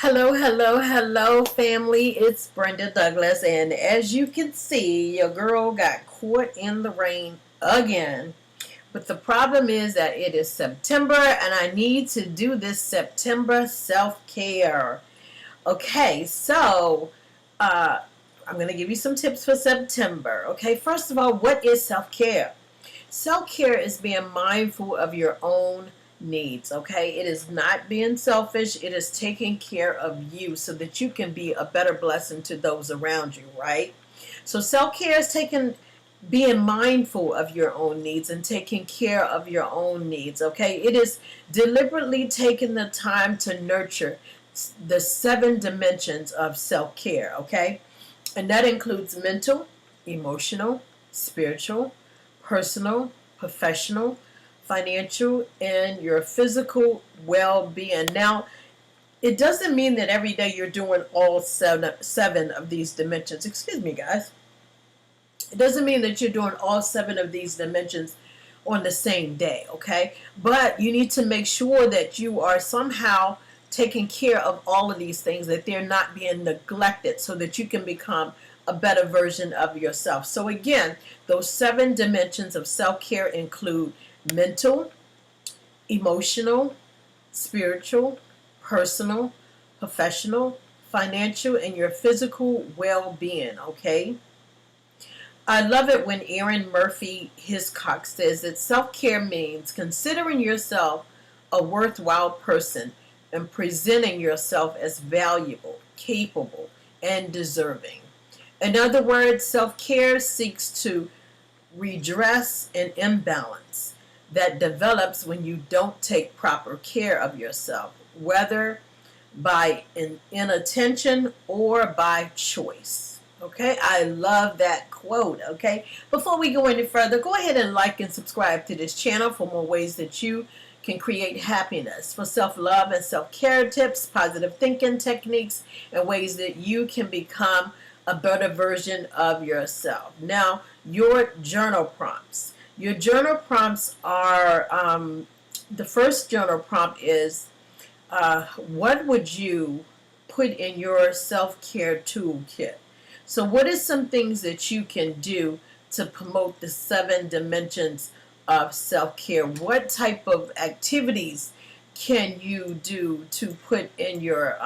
Hello, hello, hello, family. It's Brenda Douglas, and as you can see, your girl got caught in the rain again. But the problem is that it is September, and I need to do this September self-care. Okay, so I'm going to give you some tips for September. Okay, first of all, what is self-care? Self-care is being mindful of your own needs, okay? It is not being selfish. It is taking care of you so that you can be a better blessing to those around you, right? So self-care is being mindful of your own needs and taking care of your own needs, okay? It is deliberately taking the time to nurture the 7 dimensions of self-care, okay? And that includes mental, emotional, spiritual, personal, professional, financial, and your physical well-being. Now, it doesn't mean that every day you're doing all seven of these dimensions. Excuse me, guys. It doesn't mean that you're doing all 7 of these dimensions on the same day, okay? But you need to make sure that you are somehow taking care of all of these things, that they're not being neglected, so that you can become a better version of yourself. So again, those 7 dimensions of self-care include mental, emotional, spiritual, personal, professional, financial, and your physical well-being, okay? I love it when Arin Murphy-Hiscock says that self-care means considering yourself a worthwhile person and presenting yourself as valuable, capable, and deserving. In other words, self-care seeks to redress an imbalance that develops when you don't take proper care of yourself, whether by inattention or by choice. Okay, I love that quote. Okay, before we go any further, go ahead and like and subscribe to this channel for more ways that you can create happiness, for self-love and self-care tips, positive thinking techniques, and ways that you can become a better version of yourself. Now, your journal prompts. Your journal prompts are, the first journal prompt is, what would you put in your self-care toolkit? So what is some things that you can do to promote the 7 dimensions of self-care? What type of activities can you do to put in your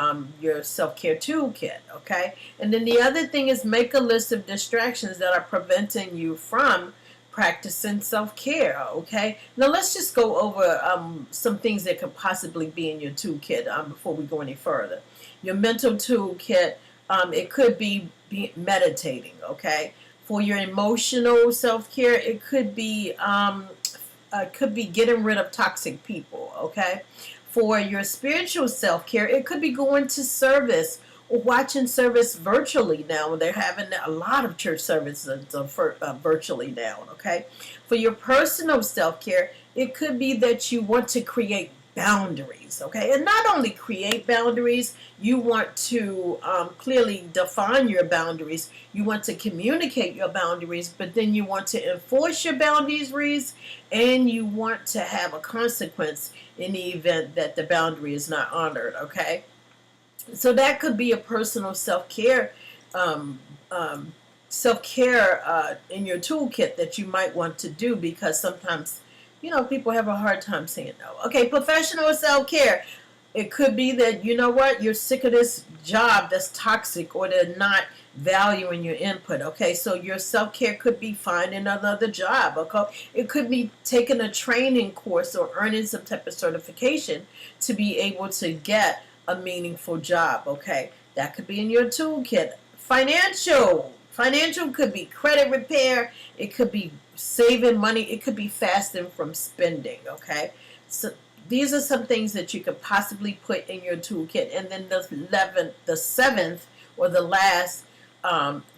self-care toolkit, okay? And then the other thing is make a list of distractions that are preventing you from practicing self-care, okay? Now let's just go over some things that could possibly be in your toolkit before we go any further. Your mental toolkit, it could be meditating, okay? For your emotional self-care, it could be getting rid of toxic people, okay? For your spiritual self-care, it could be going to service or watching service virtually now. They're having a lot of church services virtually now, okay? For your personal self-care, it could be that you want to create boundaries, okay? And not only create boundaries, you want to clearly define your boundaries. You want to communicate your boundaries, but then you want to enforce your boundaries, and you want to have a consequence in the event that the boundary is not honored, okay? So that could be a personal self-care in your toolkit that you might want to do, because sometimes people have a hard time saying no. Okay, professional self-care. It could be that, you know what, you're sick of this job that's toxic, or they're not valuing your input. Okay, so your self-care could be finding another job. Okay, it could be taking a training course or earning some type of certification to be able to get a meaningful job. Okay, that could be in your toolkit. Financial could be credit repair. It could be saving money. It could be fasting from spending, okay? So these are some things that you could possibly put in your toolkit. And then the seventh, or the last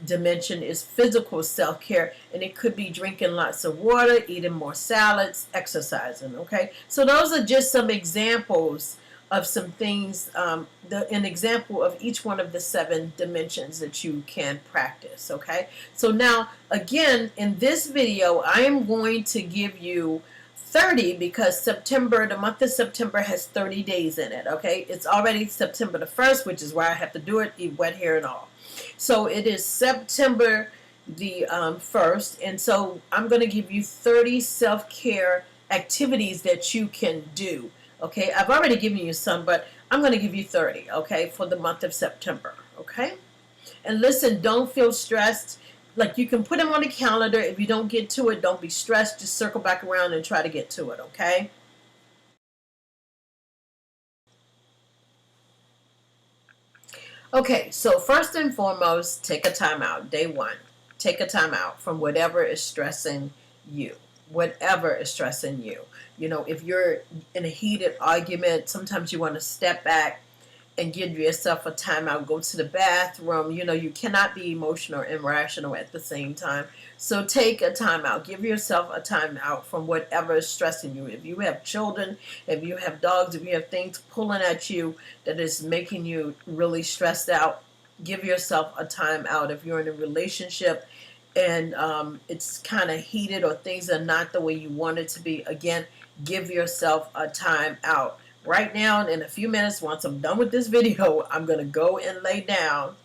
dimension, is physical self-care. And it could be drinking lots of water, eating more salads, exercising, okay? So those are just some examples of some things, an example of each one of the 7 dimensions that you can practice, okay? So now, again, in this video, I am going to give you 30 because September, the month of September has 30 days in it, okay? It's already September the 1st, which is why I have to do it, wet hair and all. So it is September the 1st, and so I'm going to give you 30 self-care activities that you can do, okay? I've already given you some, but I'm going to give you 30, okay, for the month of September, okay? And listen, don't feel stressed. Like, you can put them on the calendar. If you don't get to it, don't be stressed. Just circle back around and try to get to it, okay? Okay, so first and foremost, take a time out. Day one, take a time out from whatever is stressing you. Whatever is stressing you. You know, if you're in a heated argument, sometimes you want to step back and give yourself a timeout. Go to the bathroom. You know, you cannot be emotional and rational at the same time. So take a timeout. Give yourself a timeout from whatever is stressing you. If you have children, if you have dogs, if you have things pulling at you that is making you really stressed out, give yourself a timeout. If you're in a relationship and it's kind of heated or things are not the way you want it to be, again, give yourself a timeout. Right now, in a few minutes, once I'm done with this video, I'm going to go and lay down,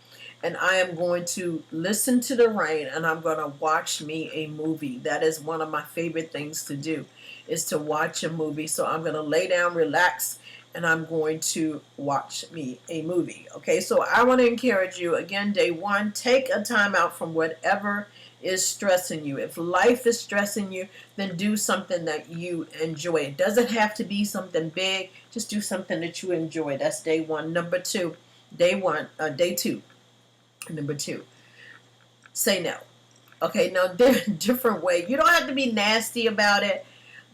and I am going to listen to the rain, and I'm going to watch me a movie. That is one of my favorite things to do, is to watch a movie. So I'm going to lay down, relax, and I'm going to watch me a movie. Okay, so I want to encourage you, again, day one, take a time out from whatever is stressing you. If life is stressing you, then do something that you enjoy. It doesn't have to be something big. Just do something that you enjoy. That's day one. Number two, day two. Number two, say no. Okay, now there are different ways. You don't have to be nasty about it,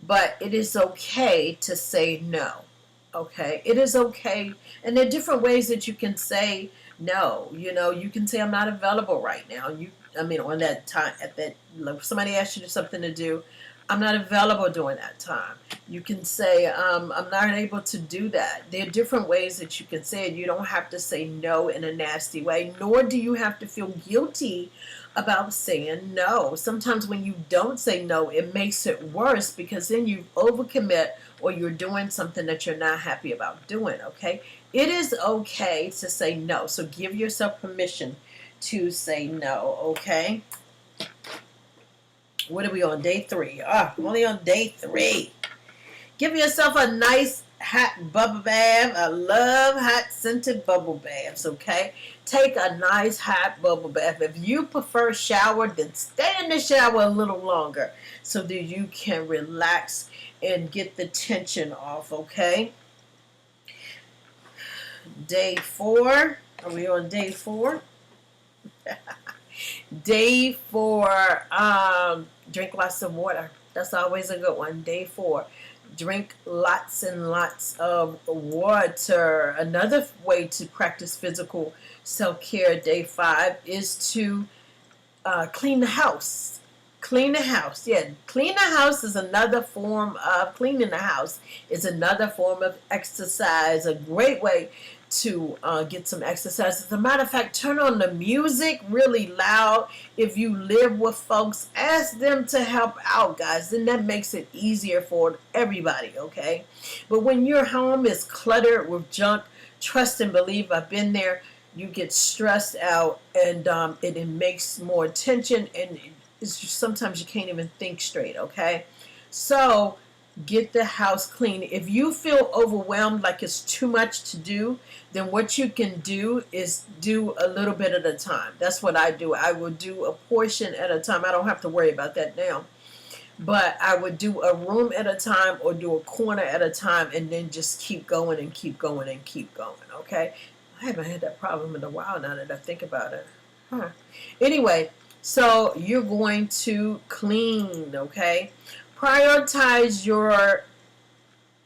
but it is okay to say no. Okay, it is okay, and there are different ways that you can say no. You know, you can say I'm not available right now. On that time, at that, like, somebody asks you something to do, I'm not available during that time. You can say I'm not able to do that. There are different ways that you can say it. You don't have to say no in a nasty way, nor do you have to feel guilty about saying no. Sometimes when you don't say no, it makes it worse because then you overcommit or you're doing something that you're not happy about doing, okay? It is okay to say no. So give yourself permission to say no, okay? What are we on? Day three. I'm only on day three. Give yourself a nice hot bubble bath. I love hot scented bubble baths, okay? Take a nice hot bubble bath. If you prefer shower, then stay in the shower a little longer so that you can relax and get the tension off, okay? Day four. Are we on day four? Day four, drink lots of water. That's always a good one. Day four, drink lots and lots of water. Another way to practice physical self-care, day five, is to clean the house. Clean the house. Yeah, clean the house is another form of, cleaning the house is another form of exercise. A great way to get some exercise. As a matter of fact, turn on the music really loud. If you live with folks, ask them to help out, guys. Then that makes it easier for everybody, okay? But when your home is cluttered with junk, trust and believe, I've been there, you get stressed out, and it makes more tension, and it's just, sometimes you can't even think straight, okay? So get the house clean. If you feel overwhelmed, like it's too much to do, then what you can do is do a little bit at a time. That's what I do. I will do a portion at a time. I don't have to worry about that now. But I would do a room at a time or do a corner at a time and then just keep going and keep going and keep going, okay? I haven't had that problem in a while now that I think about it. Anyway, so you're going to clean, okay? Prioritize your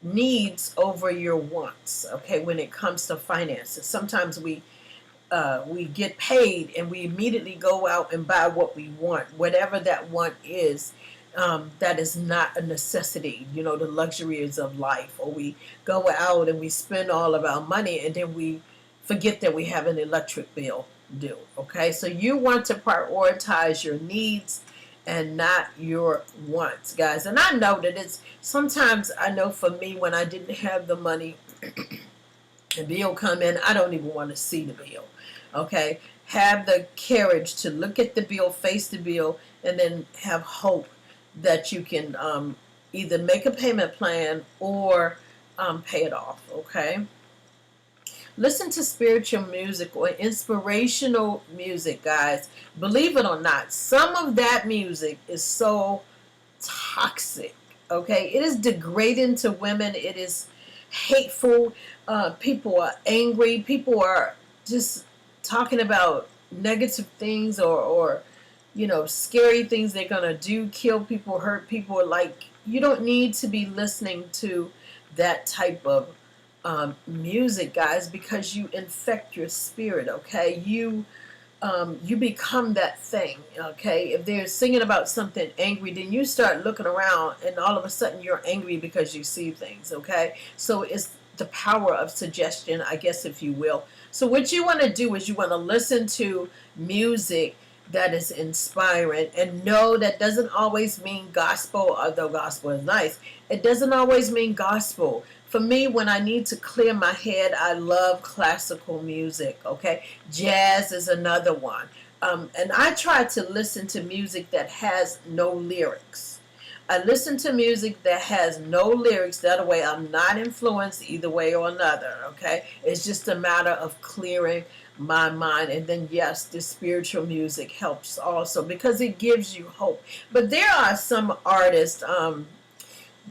needs over your wants, okay, when it comes to finances. Sometimes we get paid and we immediately go out and buy what we want, whatever that want is. That is not a necessity, you know, the luxuries of life. Or we go out and we spend all of our money and then we forget that we have an electric bill due, okay? So you want to prioritize your needs and not your wants, guys. And I know that it's sometimes, I know for me, when I didn't have the money, the bill come in, I don't even want to see the bill. Okay, have the courage to look at the bill, face the bill, and then have hope that you can either make a payment plan or pay it off. Okay. Listen to spiritual music or inspirational music, guys. Believe it or not, some of that music is so toxic. Okay, it is degrading to women. It is hateful. People are angry. People are just talking about negative things, or scary things they're gonna do, kill people, hurt people. Like, you don't need to be listening to that type of music, guys, because you infect your spirit. Okay, you become that thing. Okay, if they're singing about something angry, then you start looking around, and all of a sudden you're angry because you see things. Okay, so it's the power of suggestion, I guess, if you will. So what you want to do is you want to listen to music that is inspiring, and no, that doesn't always mean gospel, although gospel is nice. It doesn't always mean gospel. For me, when I need to clear my head, I love classical music. Okay, jazz is another one. And I try to listen to music that has no lyrics. I listen to music that has no lyrics. That way I'm not influenced either way or another. Okay, it's just a matter of clearing my mind. And then, yes, the spiritual music helps also because it gives you hope. But there are some artists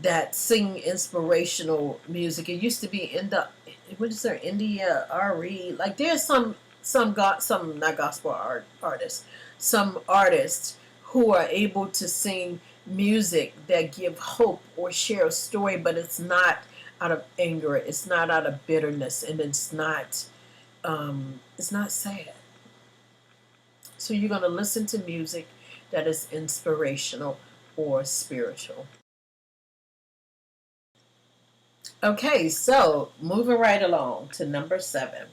that sing inspirational music. It used to be in the, what is there, India RE. Like, there's some not gospel artists, some artists who are able to sing music that give hope or share a story, but it's not out of anger, it's not out of bitterness, and it's not sad. So you're going to listen to music that is inspirational or spiritual. Okay, so moving right along to number 7.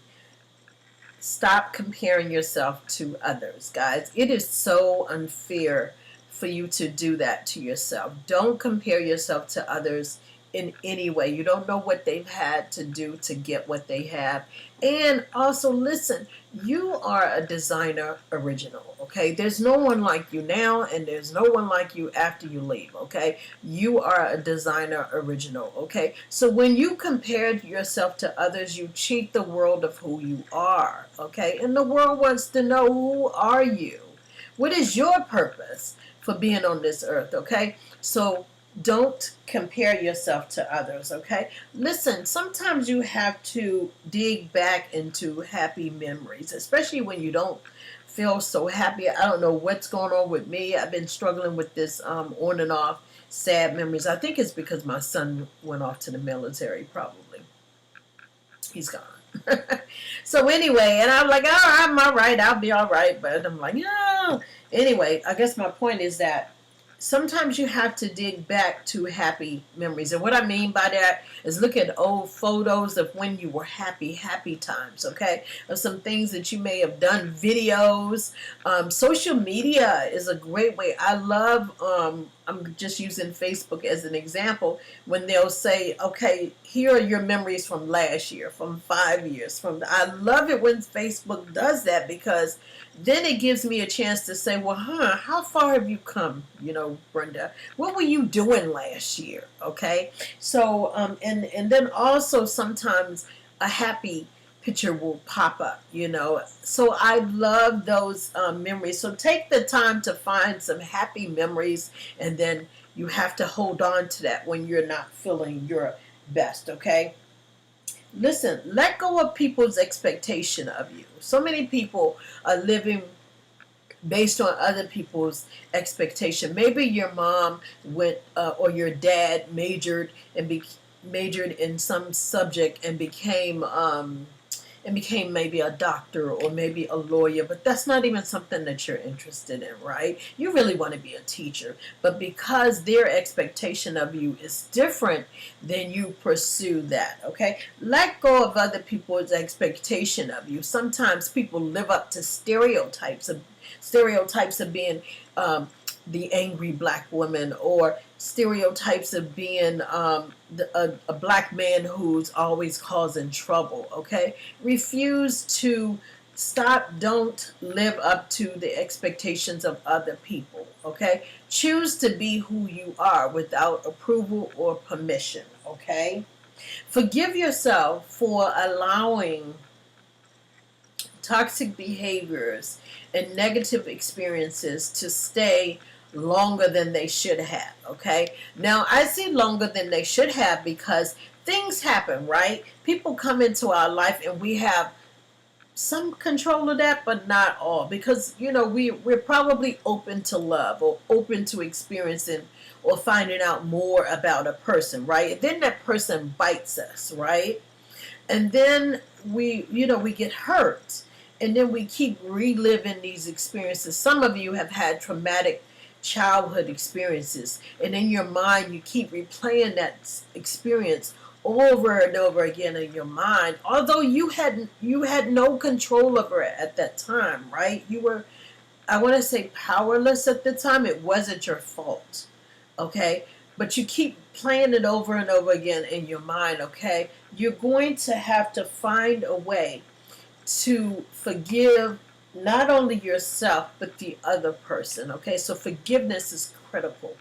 Stop comparing yourself to others, guys. It is so unfair for you to do that to yourself. Don't compare yourself to others in any way. You don't know what they've had to do to get what they have. And also, listen, you are a designer original, okay? There's no one like you now, and there's no one like you after you leave, okay? You are a designer original, okay? So when you compare yourself to others, you cheat the world of who you are, okay? And the world wants to know, who are you? What is your purpose for being on this earth, okay? So don't compare yourself to others, okay? Listen, sometimes you have to dig back into happy memories, especially when you don't feel so happy. I don't know what's going on with me. I've been struggling with this on and off sad memories. I think it's because my son went off to the military, probably. He's gone. So anyway, and I'm like, oh, I'm all right. I'll be all right. But I'm like, no. Anyway, I guess my point is that sometimes you have to dig back to happy memories. And what I mean by that is look at old photos of when you were happy times, okay? Of some things that you may have done, videos. Social media is a great way. I love, I'm just using Facebook as an example, when they'll say, okay, here are your memories from last year, from 5 years. I love it when Facebook does that, because then it gives me a chance to say, well, how far have you come, Brenda? What were you doing last year? Okay. So, and then also sometimes a happy picture will pop up, So I love those memories. So take the time to find some happy memories, and then you have to hold on to that when you're not feeling your best, okay? Listen, let go of people's expectation of you. So many people are living based on other people's expectation. Maybe your mom went or your dad majored in some subject and became maybe a doctor or maybe a lawyer, but that's not even something that you're interested in, right? You really want to be a teacher, but because their expectation of you is different, then you pursue that, okay? Let go of other people's expectation of you. Sometimes people live up to stereotypes of being the angry black woman, or stereotypes of being a black man who's always causing trouble. Okay, refuse to stop. Don't live up to the expectations of other people. Okay, choose to be who you are without approval or permission. Okay, forgive yourself for allowing toxic behaviors and negative experiences to stay longer than they should have. Okay, now I say longer than they should have because things happen, right? People come into our life and we have some control of that, but not all, because we're probably open to love or open to experiencing or finding out more about a person, right? And then that person bites us, right? And then we get hurt, and then we keep reliving these experiences. Some of you have had traumatic childhood experiences, and in your mind you keep replaying that experience over and over again in your mind, although you had no control over it at that time, right? You were, I want to say, powerless at the time. It wasn't your fault. Okay, but you keep playing it over and over again in your mind. Okay, you're going to have to find a way to forgive not only yourself but the other person. Okay, so forgiveness is critical.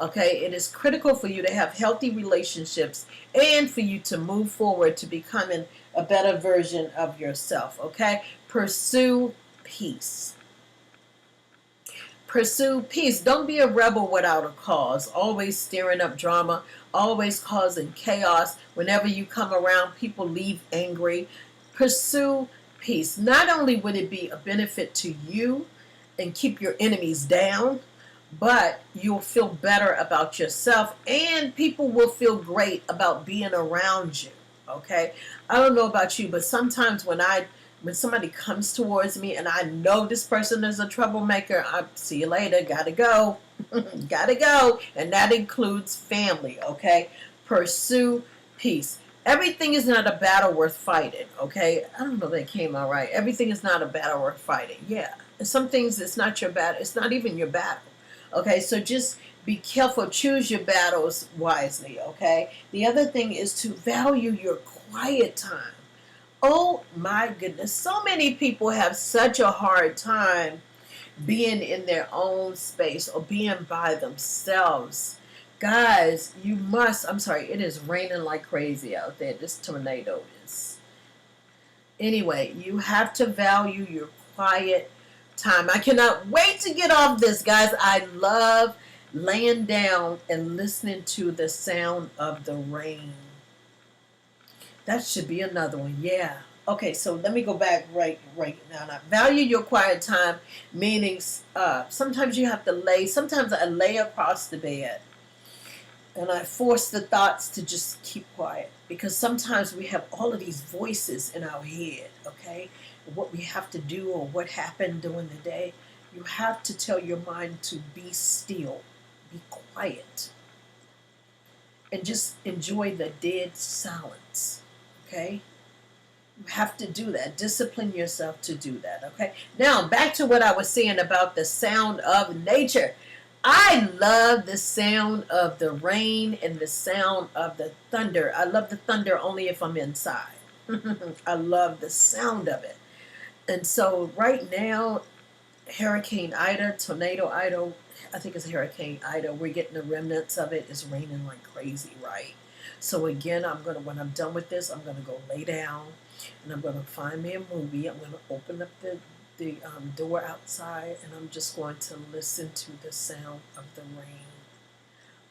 Okay, it is critical for you to have healthy relationships and for you to move forward to becoming a better version of yourself. Okay, pursue peace. Pursue peace. Don't be a rebel without a cause, always stirring up drama, always causing chaos. Whenever you come around, people leave angry. Pursue peace. Not only would it be a benefit to you and keep your enemies down, but you'll feel better about yourself, and people will feel great about being around you. Okay, I don't know about you, but sometimes when somebody comes towards me and I know this person is a troublemaker, I see you later, gotta go. Gotta go. And that includes family. Okay, pursue peace. Everything is not a battle worth fighting. Okay, I don't know if that came out right. Everything is not a battle worth fighting. Yeah, and some things it's not your battle. It's not even your battle. Okay, so just be careful. Choose your battles wisely. Okay, the other thing is to value your quiet time. Oh my goodness, so many people have such a hard time being in their own space or being by themselves. Guys, you must, I'm sorry, it is raining like crazy out there. This tornado is. Anyway, you have to value your quiet time. I cannot wait to get off this, guys. I love laying down and listening to the sound of the rain. That should be another one. Yeah. Okay, so let me go back right now. Value your quiet time, meaning sometimes you have to lay. Sometimes I lay across the bed and I force the thoughts to just keep quiet, because sometimes we have all of these voices in our head. Okay, what we have to do or what happened during the day. You have to tell your mind to be still, be quiet, and just enjoy the dead silence. Okay? You have to do that. Discipline yourself to do that. Okay? Now, back to what I was saying about the sound of nature. I love the sound of the rain and the sound of the thunder. I love the thunder only if I'm inside. I love the sound of it. And so right now, Hurricane Ida, Tornado Ida, I think it's Hurricane Ida, we're getting the remnants of it. It's raining like crazy, right? So again, when I'm done with this, I'm gonna go lay down and I'm gonna find me a movie. I'm gonna open up the door outside and I'm just going to listen to the sound of the rain.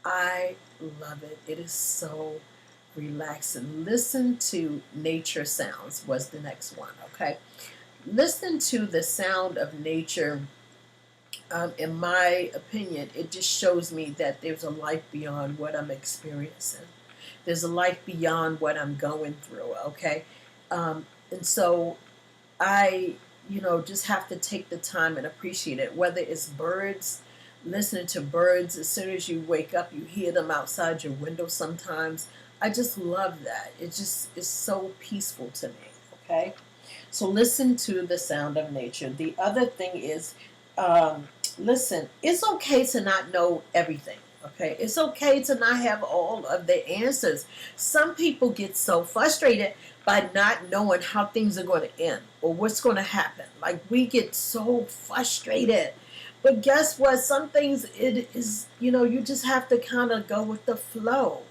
I love it. It is so relaxing. Listen to nature sounds was the next one. Okay, listen to the sound of nature. In my opinion, it just shows me that there's a life beyond what I'm experiencing. There's a life beyond what I'm going through. Okay, and so I, just have to take the time and appreciate it. Whether it's birds, listening to birds, as soon as you wake up, you hear them outside your window sometimes. I just love that. It just is so peaceful to me. Okay, so listen to the sound of nature. The other thing is, listen, it's okay to not know everything. Okay, it's okay to not have all of the answers. Some people get so frustrated by not knowing how things are going to end or what's going to happen. Like, we get so frustrated. But guess what? Some things, it is, you just have to kind of go with the flow.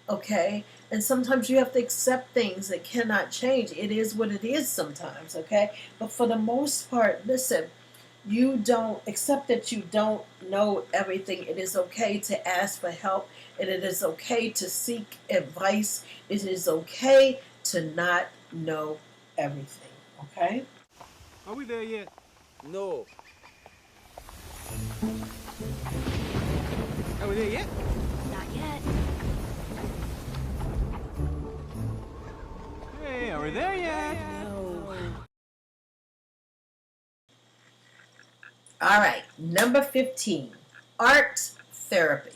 Okay, and sometimes you have to accept things that cannot change. It is what it is sometimes. Okay, but for the most part, listen, you don't accept that you don't know everything. It is okay to ask for help, and it is okay to seek advice. It is okay to not know everything. Okay? Are we there yet? No. Are we there yet? Not yet. Hey, are we there yet? All right, number 15, art therapy.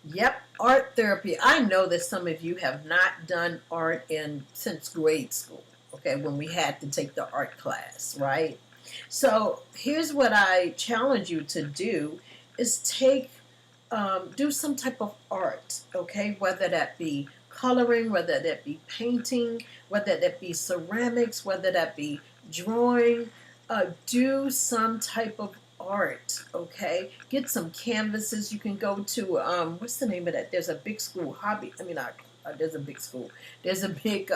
Yep, art therapy. I know that some of you have not done art since grade school, okay, when we had to take the art class, right? So here's what I challenge you to do is do some type of art, okay, whether that be coloring, whether that be painting, whether that be ceramics, whether that be drawing. Do some type of art, okay? Get some canvases. You can go to what's the name of that? There's a big school, hobby. I mean, there's a big school. There's a big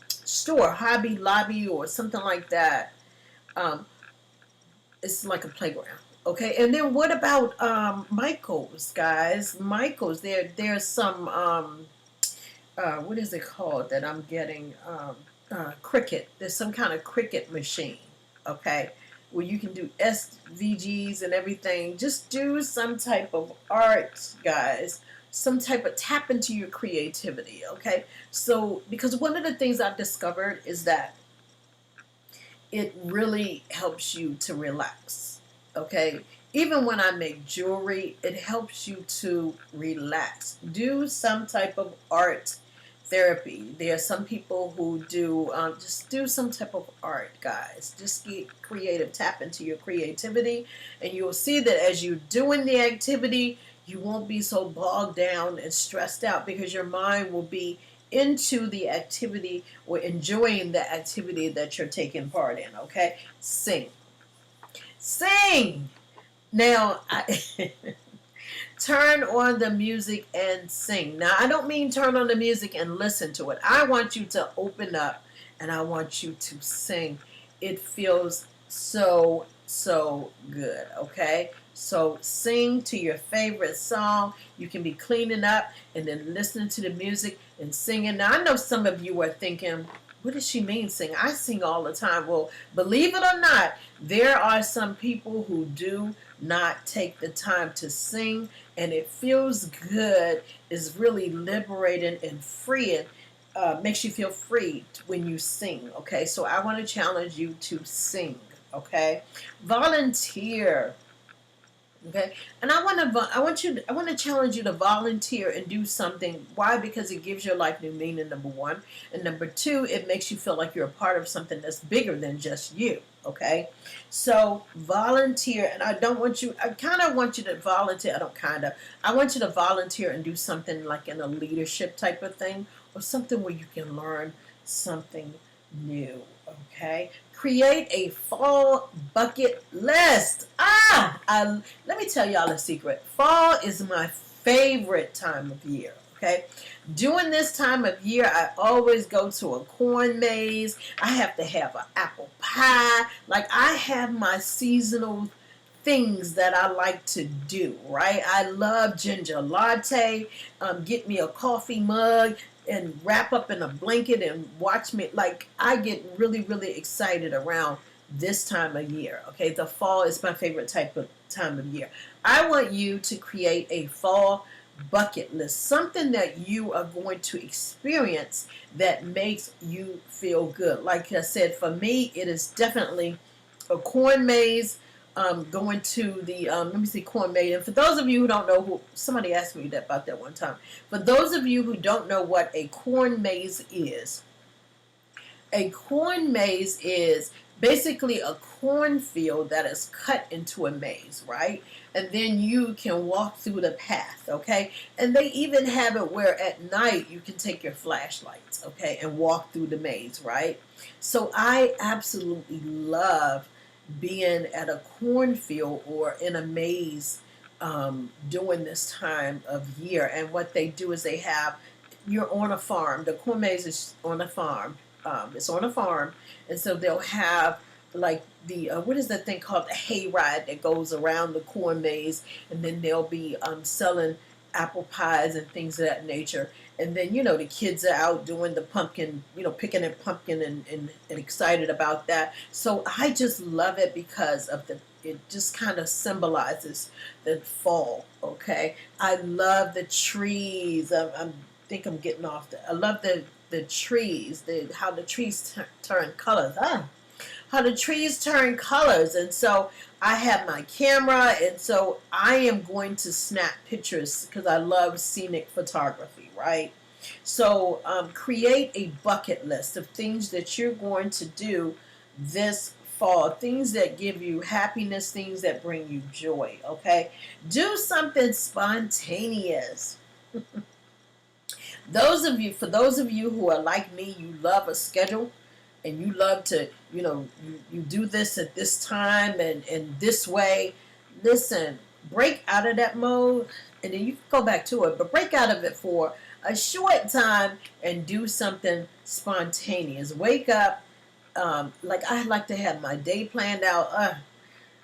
store, Hobby Lobby or something like that. Um, it's like a playground. Okay, and then what about Michael's, guys? Michael's, there's some what is it called that I'm getting? Cricket. There's some kind of cricket machine. Okay, where you can do SVGs and everything. Just do some type of art, guys. Some type of tap into your creativity. Okay, so because one of the things I've discovered is that it really helps you to relax. Okay, even when I make jewelry, it helps you to relax. Do some type of art therapy. There are some people who do just do some type of art, guys. Just get creative, tap into your creativity, and you'll see that as you're doing the activity, you won't be so bogged down and stressed out because your mind will be into the activity or enjoying the activity that you're taking part in. Okay, sing. Now, turn on the music and sing. Now, I don't mean turn on the music and listen to it. I want you to open up and I want you to sing. It feels so, so good, okay? So sing to your favorite song. You can be cleaning up and then listening to the music and singing. Now, I know some of you are thinking, what does she mean sing? I sing all the time. Well, believe it or not, there are some people who do not take the time to sing, and it feels good. It's really liberating and freeing. Makes you feel free when you sing. Okay, so I want to challenge you to sing. Okay, volunteer. Okay, and I want to challenge you to volunteer and do something. Why? Because it gives your life new meaning, number one, and number two, it makes you feel like you're a part of something that's bigger than just you. Okay, so volunteer, and I kind of want you to volunteer. I want you to volunteer and do something like in a leadership type of thing, or something where you can learn something new. Okay, create a fall bucket list. Let me tell y'all a secret. Fall is my favorite time of year. Okay, during this time of year, I always go to a corn maze. I have to have an apple pie. Like, I have my seasonal things that I like to do, right? I love ginger latte. Get me a coffee mug and wrap up in a blanket and watch me. Like, I get really, really excited around this time of year. Okay, the fall is my favorite type of time of year. I want you to create a fall bucket list, something that you are going to experience that makes you feel good. Like I said, for me, it is definitely a corn maze. Going to the corn maze. And for those of you who don't know, somebody asked me about that one time. For those of you who don't know what a corn maze is, a corn maze is basically a cornfield that is cut into a maze, right? And then you can walk through the path, okay? And they even have it where at night you can take your flashlights, okay, and walk through the maze, right? So I absolutely love being at a cornfield or in a maze during this time of year. And what they do is they have, you're on a farm. The corn maze is on a farm. It's on a farm, and so they'll have like the what is that thing called, the hayride that goes around the corn maze, and then they'll be selling apple pies and things of that nature. And then the kids are out doing the pumpkin, picking a pumpkin and excited about that. So I just love it because of it just kind of symbolizes the fall. Okay, I love the trees. I think I'm getting off. I love the trees, how the trees turn colors. How the trees turn colors. And so I have my camera, and so I am going to snap pictures because I love scenic photography, right? So create a bucket list of things that you're going to do this fall, things that give you happiness, things that bring you joy, okay? Do something spontaneous. For those of you who are like me, you love a schedule, and you love to, you do this at this time and this way. Listen, break out of that mode, and then you can go back to it, but break out of it for a short time and do something spontaneous. Wake up, like I like to have my day planned out.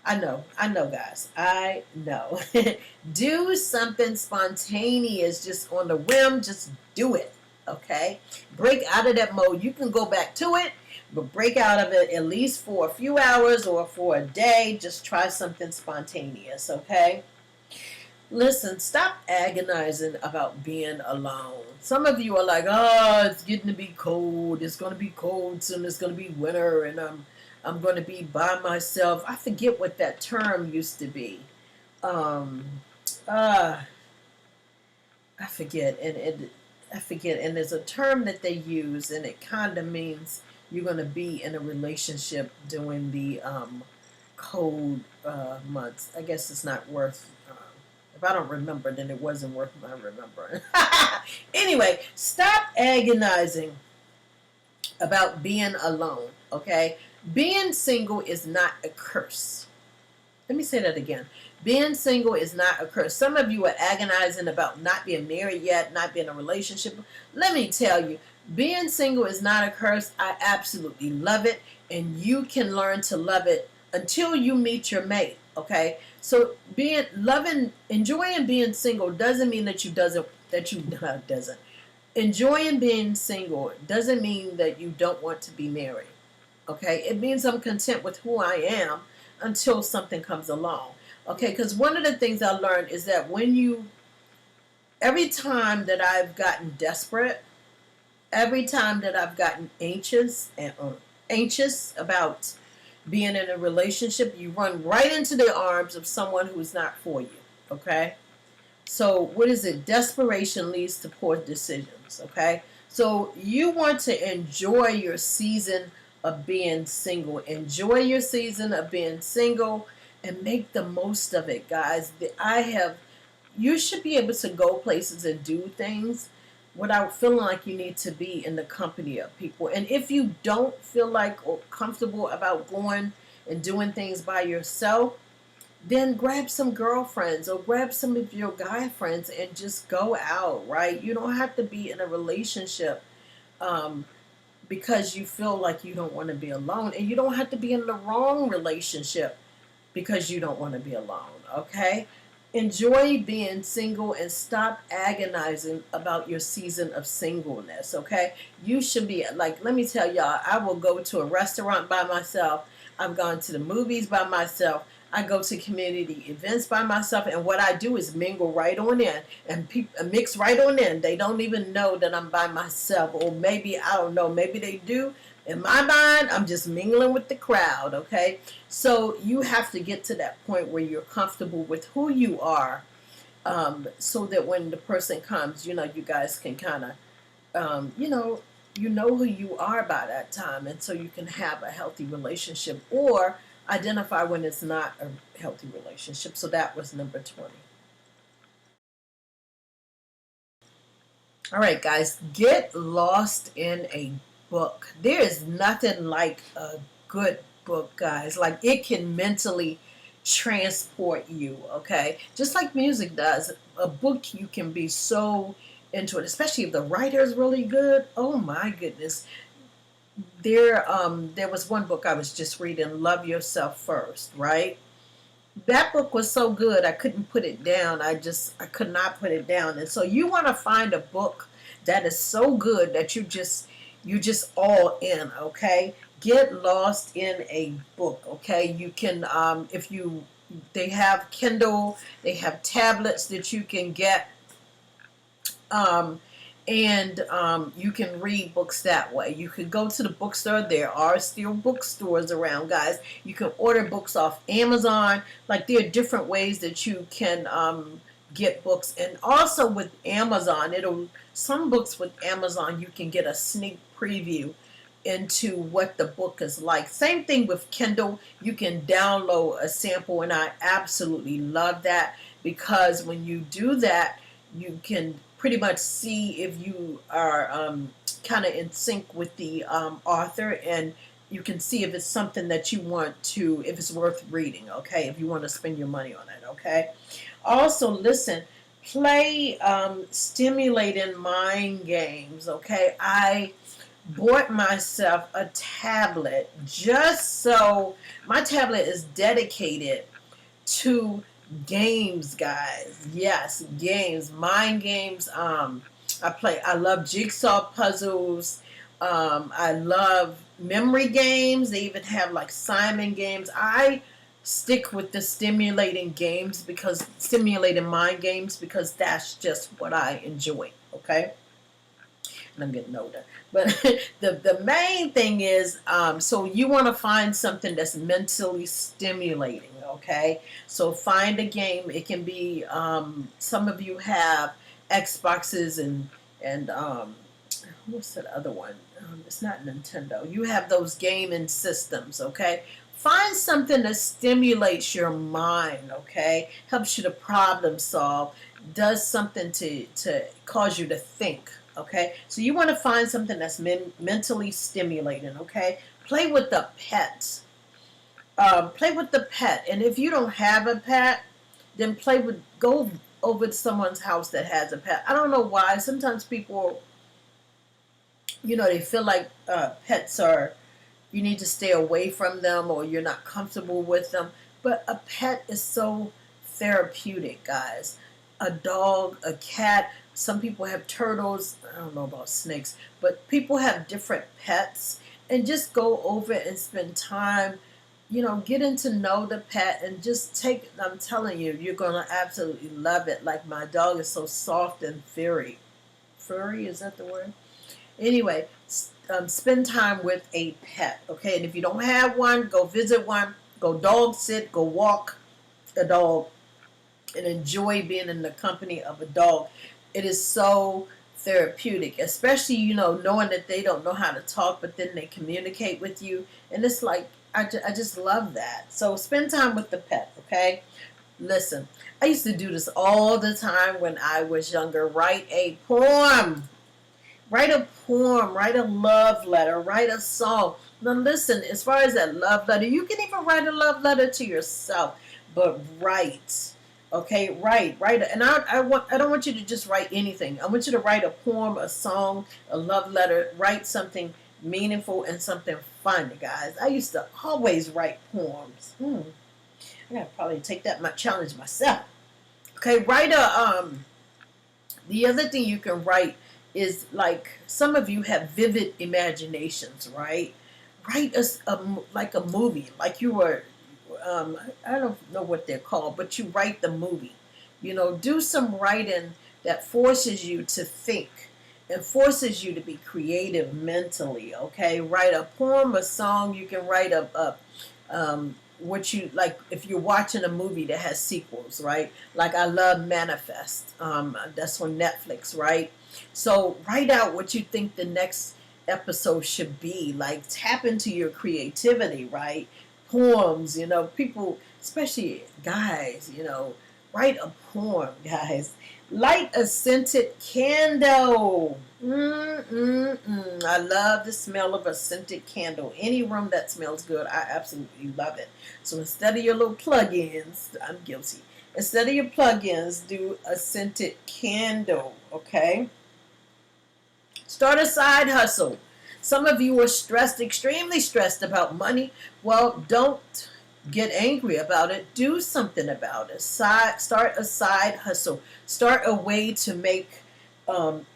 I know, guys. I know. Do something spontaneous, just on the whim. Just do it, okay? Break out of that mode. You can go back to it, but break out of it at least for a few hours or for a day. Just try something spontaneous, okay? Listen, stop agonizing about being alone. Some of you are like, oh, it's getting to be cold. It's going to be cold soon. It's going to be winter, and I'm going to be by myself. I forget what that term used to be. Um, uh, I forget, I forget. And there's a term that they use, and it kind of means you're going to be in a relationship during the cold months. I guess it's not worth. If I don't remember, then it wasn't worth my remembering. Anyway, stop agonizing about being alone, okay? Being single is not a curse. Let me say that again. Being single is not a curse. Some of you are agonizing about not being married yet, not being in a relationship. Let me tell you, being single is not a curse. I absolutely love it, and you can learn to love it until you meet your mate, okay? So enjoying being single doesn't mean doesn't. Enjoying being single doesn't mean that you don't want to be married. Okay, it means I'm content with who I am until something comes along. Okay, because one of the things I learned is that every time that I've gotten desperate, every time that I've gotten anxious about being in a relationship, you run right into the arms of someone who's not for you. Okay, so what is it? Desperation leads to poor decisions. Okay, so you want to enjoy your season of being single. Enjoy your season of being single and make the most of it, guys. You should be able to go places and do things without feeling like you need to be in the company of people. And if you don't feel like or comfortable about going and doing things by yourself, then grab some girlfriends or grab some of your guy friends and just go out, right? You don't have to be in a relationship because you feel like you don't want to be alone. And you don't have to be in the wrong relationship because you don't want to be alone, okay? Enjoy being single and stop agonizing about your season of singleness, okay? You should be, like, let me tell y'all, I will go to a restaurant by myself. I've gone to the movies by myself. I go to community events by myself, and what I do is mingle right on in and mix right on in. They don't even know that I'm by myself, or maybe, I don't know, maybe they do. In my mind, I'm just mingling with the crowd, okay? So you have to get to that point where you're comfortable with who you are, so that when the person comes, you guys can kind of, you know who you are by that time, and so you can have a healthy relationship or identify when it's not a healthy relationship. So that was number 20. All right, guys, get lost in a book. There is nothing like a good book, guys. Like, it can mentally transport you, okay? Just like music does. A book, you can be so into it, especially if the writer is really good. Oh my goodness. There was one book I was just reading, Love Yourself First, right? That book was so good I couldn't put it down. I could not put it down. And so you want to find a book that is so good that you just all in, okay? Get lost in a book, okay? You can if you they have Kindle, they have tablets that you can get, um, and you can read books that way. You could go to the bookstore. There are still bookstores around, guys. You can order books off Amazon. Like, there are different ways that you can get books. And also with Amazon, some books with Amazon, you can get a sneak preview into what the book is like. Same thing with Kindle. You can download a sample, and I absolutely love that, because when you do that, you can pretty much see if you are kind of in sync with the author, and you can see if it's something that you want to, if it's worth reading, okay, if you want to spend your money on it, okay. Also, listen, play stimulating mind games, okay. I bought myself a tablet just so my tablet is dedicated to games, guys. Yes, games, mind games. I love jigsaw puzzles. I love memory games. They even have like Simon games. I stick with the stimulating mind games, because that's just what I enjoy, okay. And I'm getting older. But the main thing is, so you want to find something that's mentally stimulating, okay? So find a game. It can be, some of you have Xboxes and what's that other one? It's not Nintendo. You have those gaming systems, okay? Find something that stimulates your mind, okay? Helps you to problem solve, does something to cause you to think, okay? So you want to find something that's mentally stimulating, okay? Play with the pets. Play with the pet. And if you don't have a pet, then go over to someone's house that has a pet. I don't know why. Sometimes people, they feel like pets you need to stay away from them, or you're not comfortable with them. But a pet is so therapeutic, guys. A dog, a cat. Some people have turtles. I don't know about snakes, but people have different pets. And just go over and spend time, getting to know the pet, and just I'm telling you, you're going to absolutely love it. Like, my dog is so soft and furry. Furry, is that the word? Anyway, spend time with a pet, okay? And if you don't have one, go visit one. Go dog sit, go walk a dog, and enjoy being in the company of a dog. It is so therapeutic, especially, knowing that they don't know how to talk, but then they communicate with you. And it's like, I just love that. So spend time with the pet, okay? Listen, I used to do this all the time when I was younger. Write a poem. Write a poem, write a love letter, write a song. Now listen, as far as that love letter, you can even write a love letter to yourself, but write. Okay, write. And I don't want you to just write anything. I want you to write a poem, a song, a love letter. Write something meaningful and something fun, guys. I used to always write poems. I gotta probably take that challenge myself. Okay, write the other thing you can write is, like, some of you have vivid imaginations, right? Write like a movie, like you were, I don't know what they're called, but you write the movie. Do some writing that forces you to think and forces you to be creative mentally, okay? Write a poem, a song. You can write what you like. If you're watching a movie that has sequels, right? Like, I love Manifest. That's on Netflix, right? So write out what you think the next episode should be. Like, tap into your creativity, right? Poems, people, especially guys, write a poem, guys. Light a scented candle. I love the smell of a scented candle. Any room that smells good, I absolutely love it. So instead of your little plug-ins, I'm guilty. Instead of your plug-ins, do a scented candle, okay? Start a side hustle. Some of you are stressed, extremely stressed about money. Well, don't get angry about it. Do something about it. Start a side hustle. Start a way to make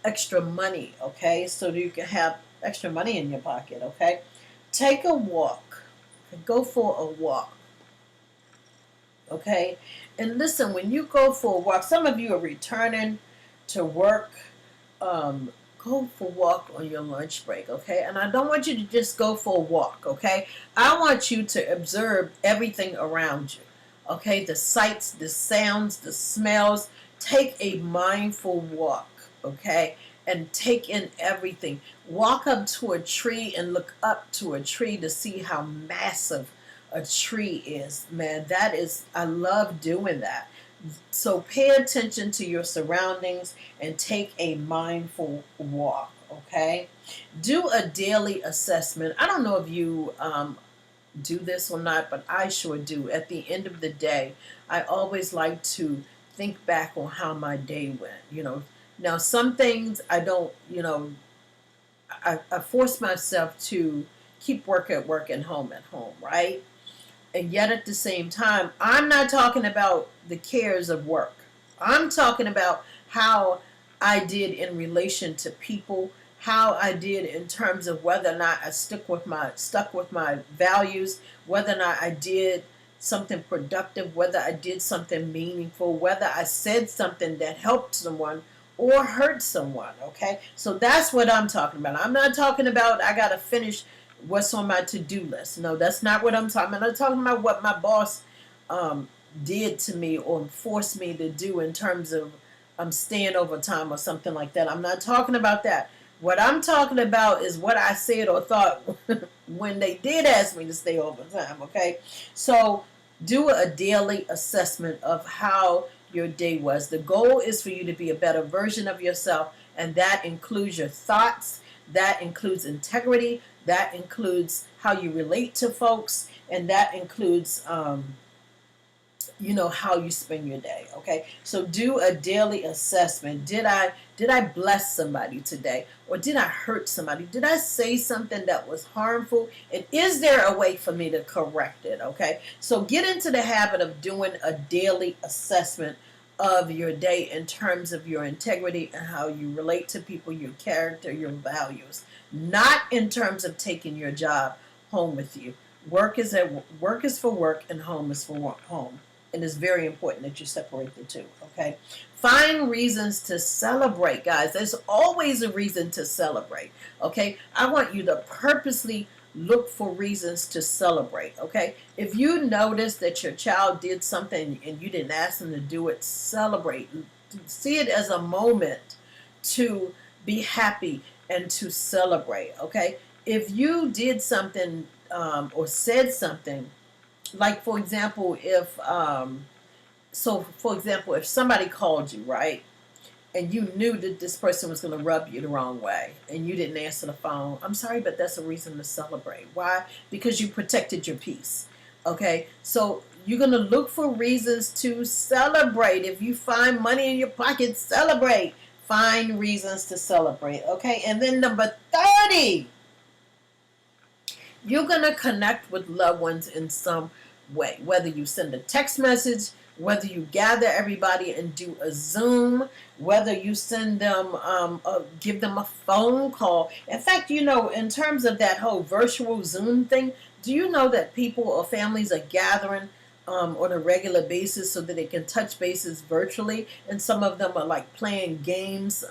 extra money, okay? So that you can have extra money in your pocket, okay? Take a walk. Go for a walk, okay? And listen, when you go for a walk, some of you are returning to work. Go for a walk on your lunch break, okay? And I don't want you to just go for a walk, okay? I want you to observe everything around you, okay? The sights, the sounds, the smells. Take a mindful walk, okay? And take in everything. Walk up to a tree and look up to a tree to see how massive a tree is. Man, that is, I love doing that. So pay attention to your surroundings and take a mindful walk, okay? Do a daily assessment. I don't know if you do this or not, but I sure do. At the end of the day, I always like to think back on how my day went. Now, some things I don't, I force myself to keep work at work and home at home, right? And yet at the same time, I'm not talking about the cares of work. I'm talking about how I did in relation to people, how I did in terms of whether or not I stuck with my values, whether or not I did something productive, whether I did something meaningful, whether I said something that helped someone or hurt someone, okay? So that's what I'm talking about. I'm not talking about I got to finish what's on my to-do list. No, that's not what I'm talking about. I'm not talking about what my boss did to me or forced me to do in terms of staying overtime or something like that. I'm not talking about that. What I'm talking about is what I said or thought when they did ask me to stay overtime, okay? So do a daily assessment of how your day was. The goal is for you to be a better version of yourself, and that includes your thoughts, that includes integrity, that includes how you relate to folks, and that includes how you spend your day, okay? So do a daily assessment. Did I bless somebody today, or did I hurt somebody? Did I say something that was harmful, and is there a way for me to correct it, okay? So get into the habit of doing a daily assessment of your day in terms of your integrity and how you relate to people, your character, your values, not in terms of taking your job home with you. Work is for work, and home is for home. And it's very important that you separate the two, okay? Find reasons to celebrate, guys. There's always a reason to celebrate, okay? I want you to purposely look for reasons to celebrate, okay? If you notice that your child did something and you didn't ask them to do it, celebrate. See it as a moment to be happy and to celebrate, okay? If you did something or said something, like for example, if somebody called you, right, and you knew that this person was going to rub you the wrong way, and you didn't answer the phone, I'm sorry, but that's a reason to celebrate. Why? Because you protected your peace. Okay, so you're going to look for reasons to celebrate. If you find money in your pocket, celebrate. Find reasons to celebrate. Okay, and then number 30. You're going to connect with loved ones in some way, whether you send a text message, whether you gather everybody and do a Zoom, whether you send them, give them a phone call. In fact, in terms of that whole virtual Zoom thing, do you know that people or families are gathering on a regular basis so that they can touch bases virtually? And some of them are like playing games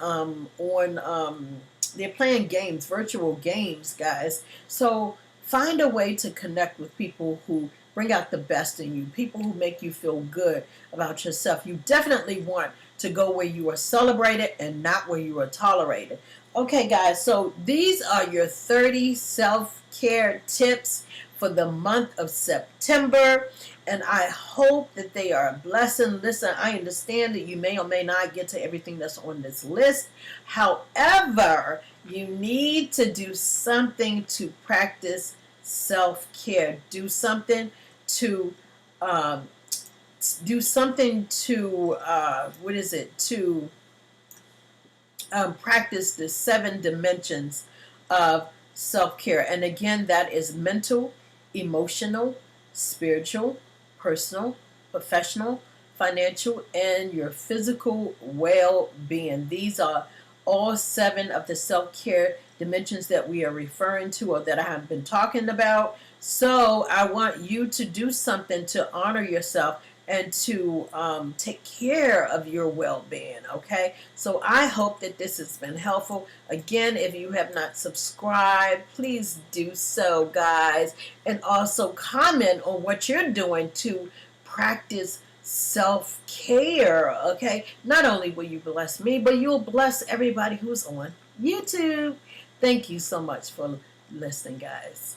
they're playing games, virtual games, guys. So find a way to connect with people who bring out the best in you, people who make you feel good about yourself. You definitely want to go where you are celebrated and not where you are tolerated. Okay, guys, so these are your 30 self-care tips for the month of September, and I hope that they are a blessing. Listen, I understand that you may or may not get to everything that's on this list. However, you need to do something to practice self-care. Do something to um, what is it, to practice the 7 dimensions of self-care. And again, that is mental, emotional, spiritual, personal, professional, financial, and your physical well-being. These are all 7 of the self-care dimensions that we are referring to, or that I have been talking about. So I want you to do something to honor yourself and to take care of your well-being. Okay, so I hope that this has been helpful. Again, if you have not subscribed, please do so, guys, and also comment on what you're doing to practice self-care. Okay, not only will you bless me, but you'll bless everybody who's on YouTube. Thank you so much for listening, guys.